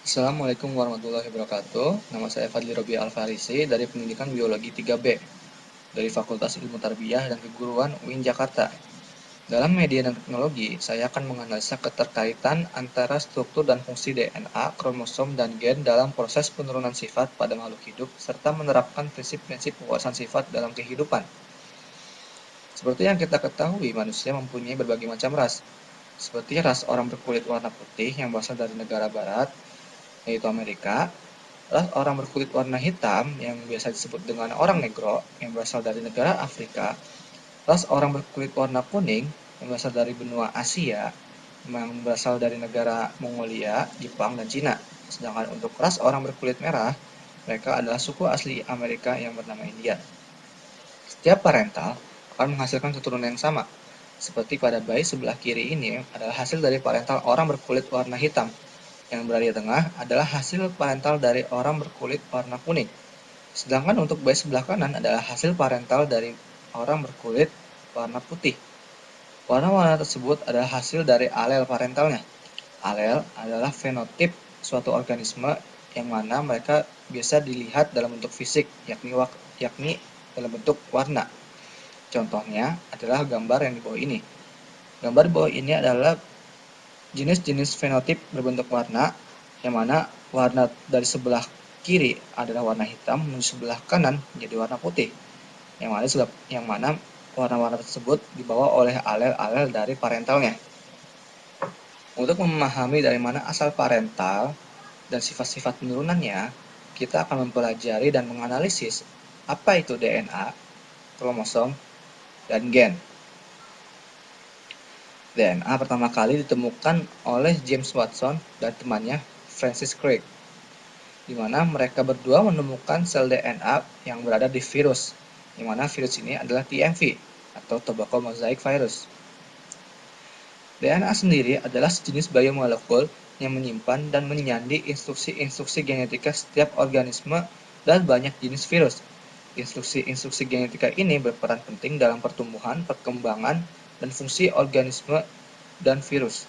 Assalamualaikum warahmatullahi wabarakatuh. Nama saya Fadli Robi Alfarisi dari Pendidikan Biologi 3B dari Fakultas Ilmu Tarbiyah dan Keguruan UIN Jakarta. Dalam media dan teknologi, saya akan menganalisa keterkaitan antara struktur dan fungsi DNA, kromosom, dan gen dalam proses penurunan sifat pada makhluk hidup serta menerapkan prinsip-prinsip penguasaan sifat dalam kehidupan. Seperti yang kita ketahui, manusia mempunyai berbagai macam ras, seperti ras orang berkulit warna putih yang berasal dari negara barat, yaitu Amerika. Ras orang berkulit warna hitam yang biasa disebut dengan orang negro yang berasal dari negara Afrika. Ras orang berkulit warna kuning yang berasal dari benua Asia yang berasal dari negara Mongolia, Jepang, dan Cina. Sedangkan untuk ras orang berkulit merah, mereka adalah suku asli Amerika yang bernama India. Setiap parental akan menghasilkan keturunan yang sama. Seperti pada bayi sebelah kiri ini adalah hasil dari parental orang berkulit warna hitam. Yang berada di tengah adalah hasil parental dari orang berkulit warna kuning. Sedangkan untuk bayi sebelah kanan adalah hasil parental dari orang berkulit warna putih. Warna-warna tersebut adalah hasil dari alel parentalnya. Alel adalah fenotip suatu organisme yang mana mereka biasa dilihat dalam bentuk fisik, yakni dalam bentuk warna. Contohnya adalah gambar yang di bawah ini. Gambar di bawah ini adalah jenis-jenis fenotip berbentuk warna, yang mana warna dari sebelah kiri adalah warna hitam, menuju sebelah kanan menjadi warna putih, yang mana warna-warna tersebut dibawa oleh alel-alel dari parentalnya. Untuk memahami dari mana asal parental dan sifat-sifat penurunannya, kita akan mempelajari dan menganalisis apa itu DNA, kromosom, dan gen. DNA pertama kali ditemukan oleh James Watson dan temannya Francis Crick, di mana mereka berdua menemukan sel DNA yang berada di virus, di mana virus ini adalah TMV atau Tobacco Mosaic Virus. DNA sendiri adalah sejenis biomolekul yang menyimpan dan menyandi instruksi-instruksi genetika setiap organisme dan banyak jenis virus. Instruksi-instruksi genetika ini berperan penting dalam pertumbuhan, perkembangan, dan fungsi organisme dan virus.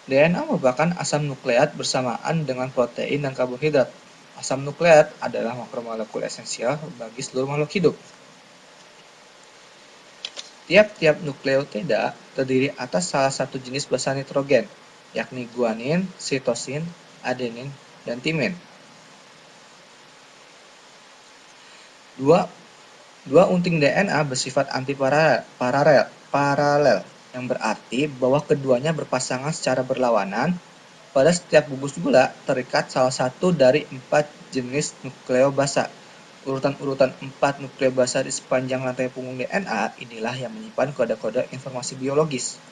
DNA merupakan asam nukleat bersamaan dengan protein dan karbohidrat. Asam nukleat adalah makromolekul esensial bagi seluruh makhluk hidup. Tiap-tiap nukleotida terdiri atas salah satu jenis basa nitrogen, yakni guanin, sitosin, adenin, dan timin. Dua unting DNA bersifat antiparalel, yang berarti bahwa keduanya berpasangan secara berlawanan. Pada setiap gugus gula terikat salah satu dari 4 jenis nukleobasa. Urutan-urutan 4 nukleobasa di sepanjang rantai punggung DNA inilah yang menyimpan kode-kode informasi biologis.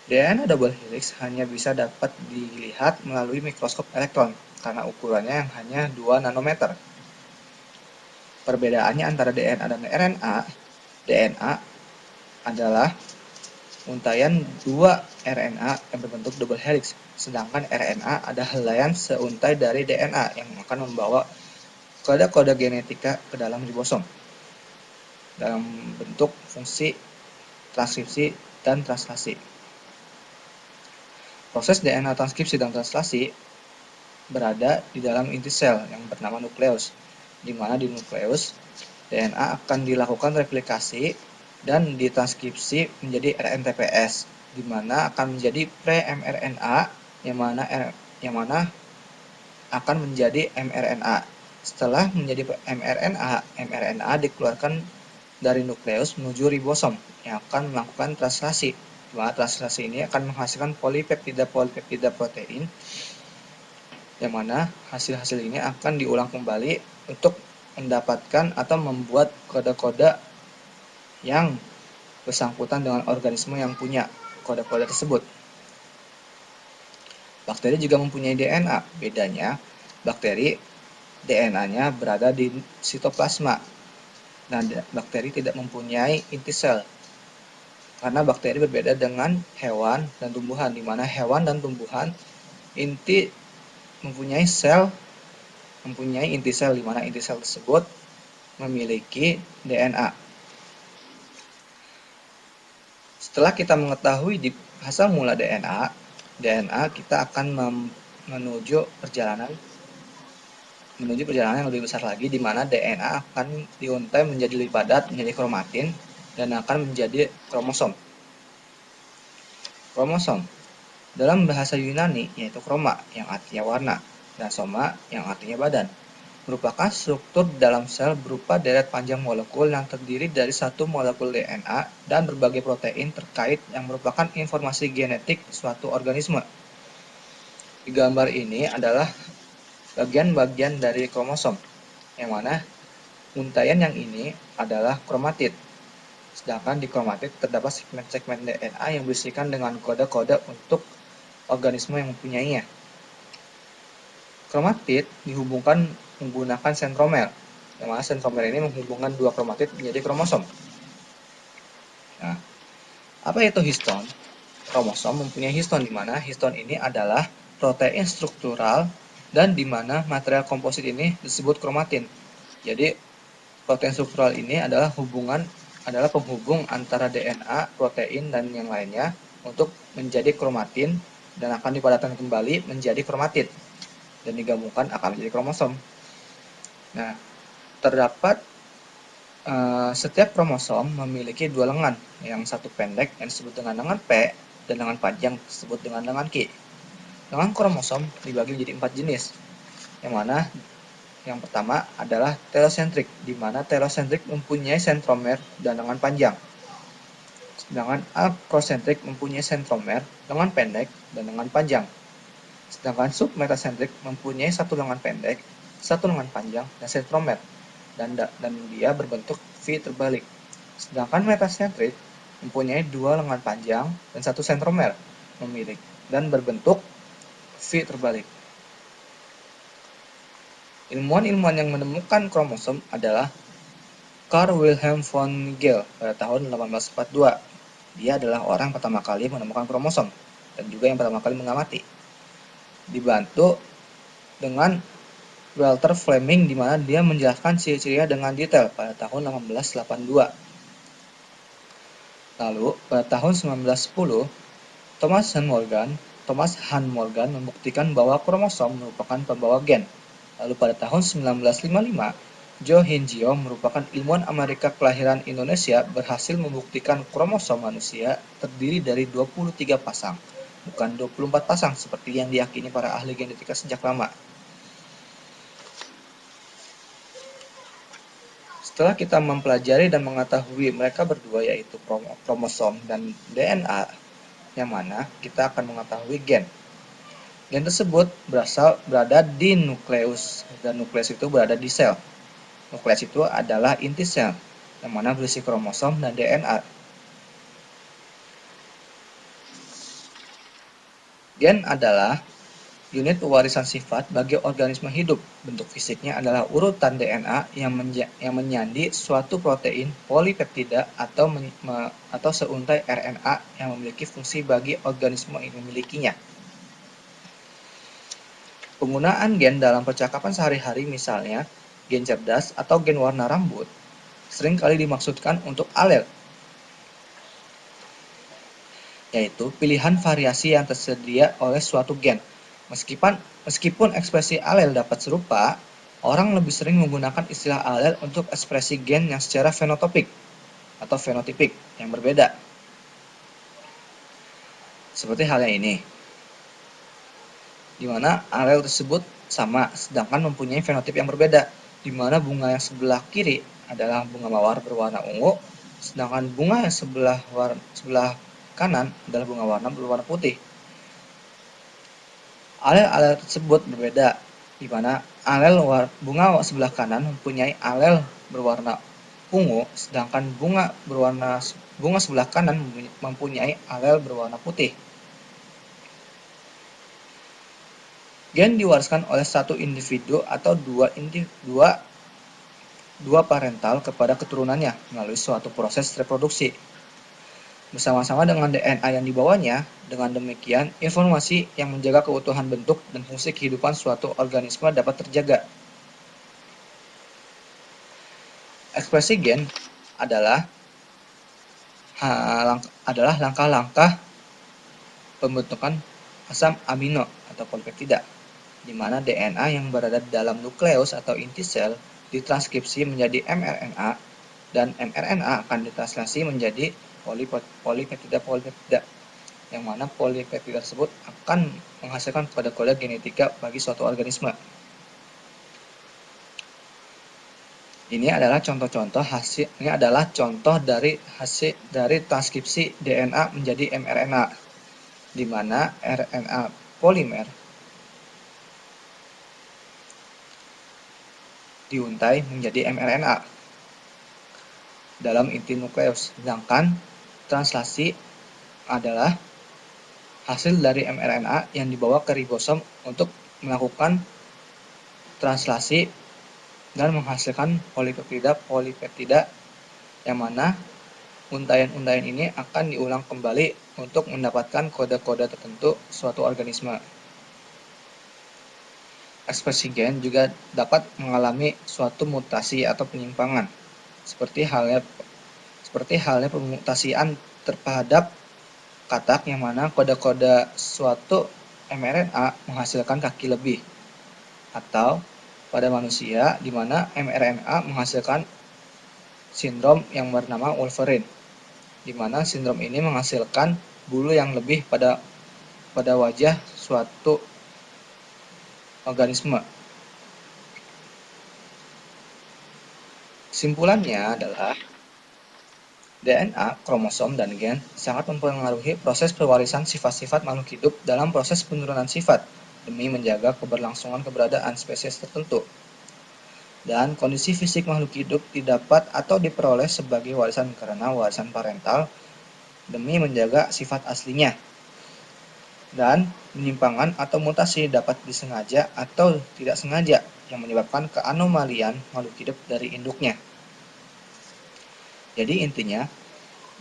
DNA double helix hanya bisa dapat dilihat melalui mikroskop elektron karena ukurannya yang hanya 2 nanometer. Perbedaannya antara DNA dan RNA, DNA adalah untaian 2 RNA yang berbentuk double helix, sedangkan RNA ada helaian seuntai dari DNA yang akan membawa kode-kode genetika ke dalam ribosom dalam bentuk fungsi transkripsi dan translasi. Proses DNA transkripsi dan translasi berada di dalam inti sel yang bernama nukleus, di mana di nukleus DNA akan dilakukan replikasi dan ditranskripsi menjadi RNTPS, di mana akan menjadi pre-mRNA yang mana akan menjadi mRNA. Setelah menjadi mRNA dikeluarkan dari nukleus menuju ribosom yang akan melakukan translasi. Di mana translasi ini akan menghasilkan polipeptida protein, yang mana hasil-hasil ini akan diulang kembali untuk mendapatkan atau membuat kode-kode yang bersangkutan dengan organisme yang punya kode-kode tersebut. Bakteri juga mempunyai DNA. Bedanya, bakteri DNA-nya berada di sitoplasma. Nah, bakteri tidak mempunyai inti sel. Karena bakteri berbeda dengan hewan dan tumbuhan, di mana hewan dan tumbuhan mempunyai inti sel, di mana inti sel tersebut memiliki DNA. Setelah kita mengetahui di asal mula DNA kita akan menuju perjalanan yang lebih besar lagi, di mana DNA akan diuntai menjadi lebih padat, menjadi kromatin, dan akan menjadi kromosom. Kromosom dalam bahasa Yunani yaitu kroma yang artinya warna, dan soma yang artinya badan, merupakan struktur dalam sel berupa deret panjang molekul yang terdiri dari satu molekul DNA dan berbagai protein terkait yang merupakan informasi genetik suatu organisme. Di gambar ini adalah bagian-bagian dari kromosom, yang mana untaian yang ini adalah kromatid. Sedangkan di kromatid terdapat segmen-segmen DNA yang berisikan dengan kode-kode untuk organisme yang mempunyainya. Kromatid dihubungkan menggunakan sentromer, yang mana sentromer ini menghubungkan dua kromatid menjadi kromosom. Nah, apa itu histon? Kromosom mempunyai histon, di mana histon ini adalah protein struktural dan di mana material komposit ini disebut kromatin. Jadi, protein struktural ini adalah penghubung antara DNA, protein, dan yang lainnya untuk menjadi kromatin dan akan dipadatkan kembali menjadi kromatid dan digabungkan akan menjadi kromosom. Nah, terdapat setiap kromosom memiliki dua lengan, yang satu pendek yang disebut dengan lengan P dan lengan panjang disebut dengan lengan Q. Lengan kromosom dibagi menjadi 4 jenis, yang mana yang pertama adalah telosentrik, di mana telosentrik mempunyai sentromer dan lengan panjang. Sedangkan acrosentrik mempunyai sentromer, lengan pendek, dan lengan panjang. Sedangkan submetasentrik mempunyai satu lengan pendek, satu lengan panjang, dan sentromer, dan dia berbentuk V terbalik. Sedangkan metasentrik mempunyai dua lengan panjang dan satu sentromer, dan berbentuk V terbalik. Ilmuwan-ilmuwan yang menemukan kromosom adalah Carl Wilhelm von Geel pada tahun 1842. Dia adalah orang pertama kali menemukan kromosom dan juga yang pertama kali mengamati. Dibantu dengan Walter Fleming, di mana dia menjelaskan ciri-cirinya dengan detail pada tahun 1882. Lalu pada tahun 1910, Thomas Han Morgan membuktikan bahwa kromosom merupakan pembawa gen. Lalu pada tahun 1955, Jo Hin Jio merupakan ilmuwan Amerika kelahiran Indonesia berhasil membuktikan kromosom manusia terdiri dari 23 pasang, bukan 24 pasang seperti yang diyakini para ahli genetika sejak lama. Setelah kita mempelajari dan mengetahui mereka berdua, yaitu kromosom dan DNA, yang mana kita akan mengetahui gen. Gen tersebut berada di nukleus, dan nukleus itu berada di sel. Nukleus itu adalah inti sel, yang mana berisi kromosom dan DNA. Gen adalah unit warisan sifat bagi organisme hidup. Bentuk fisiknya adalah urutan DNA yang menyandi suatu protein polipeptida atau seuntai RNA yang memiliki fungsi bagi organisme yang memilikinya. Penggunaan gen dalam percakapan sehari-hari, misalnya gen cerdas atau gen warna rambut, seringkali dimaksudkan untuk alel, yaitu pilihan variasi yang tersedia oleh suatu gen. Meskipun ekspresi alel dapat serupa, orang lebih sering menggunakan istilah alel untuk ekspresi gen yang secara fenotipik atau fenotipik yang berbeda. Seperti halnya ini, di mana alel tersebut sama sedangkan mempunyai fenotip yang berbeda, di mana bunga yang sebelah kiri adalah bunga mawar berwarna ungu, sedangkan bunga yang sebelah kanan adalah bunga berwarna putih. Alel-alel tersebut berbeda, di mana bunga sebelah kanan mempunyai alel berwarna ungu, sedangkan bunga sebelah kanan mempunyai alel berwarna putih. Gen diwariskan oleh satu individu atau dua parental kepada keturunannya melalui suatu proses reproduksi bersama-sama dengan DNA yang dibawanya. Dengan demikian, informasi yang menjaga keutuhan bentuk dan fungsi kehidupan suatu organisme dapat terjaga. Ekspresi gen adalah langkah-langkah pembentukan asam amino atau polipeptida. di mana DNA yang berada di dalam nukleus atau inti sel ditranskripsi menjadi mRNA, dan mRNA akan ditranslasi menjadi polipeptida, yang mana polipeptida tersebut akan menghasilkan kode-kode genetika bagi suatu organisme. Ini adalah contoh dari hasil dari transkripsi DNA menjadi mRNA, di mana RNA polimer diuntai menjadi mRNA dalam inti nukleus, sedangkan translasi adalah hasil dari mRNA yang dibawa ke ribosom untuk melakukan translasi dan menghasilkan polipeptida, yang mana untaian-untaian ini akan diulang kembali untuk mendapatkan kode-kode tertentu suatu organisme. Ekspresi gen juga dapat mengalami suatu mutasi atau penyimpangan, seperti halnya pemutasian terhadap katak, yang mana kode-kode suatu mRNA menghasilkan kaki lebih, atau pada manusia di mana mRNA menghasilkan sindrom yang bernama Wolverine, di mana sindrom ini menghasilkan bulu yang lebih pada wajah suatu organisme. Kesimpulannya adalah DNA, kromosom, dan gen sangat mempengaruhi proses pewarisan sifat-sifat makhluk hidup dalam proses penurunan sifat demi menjaga keberlangsungan keberadaan spesies tertentu. Dan kondisi fisik makhluk hidup didapat atau diperoleh sebagai warisan karena warisan parental demi menjaga sifat aslinya. Dan penyimpangan atau mutasi dapat disengaja atau tidak sengaja yang menyebabkan keanomalian makhluk hidup dari induknya. Jadi intinya,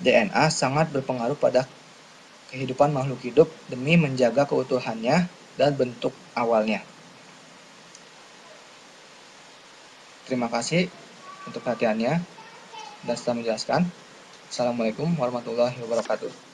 DNA sangat berpengaruh pada kehidupan makhluk hidup demi menjaga keutuhannya dan bentuk awalnya. Terima kasih untuk perhatiannya dan setelah menjelaskan. Assalamualaikum warahmatullahi wabarakatuh.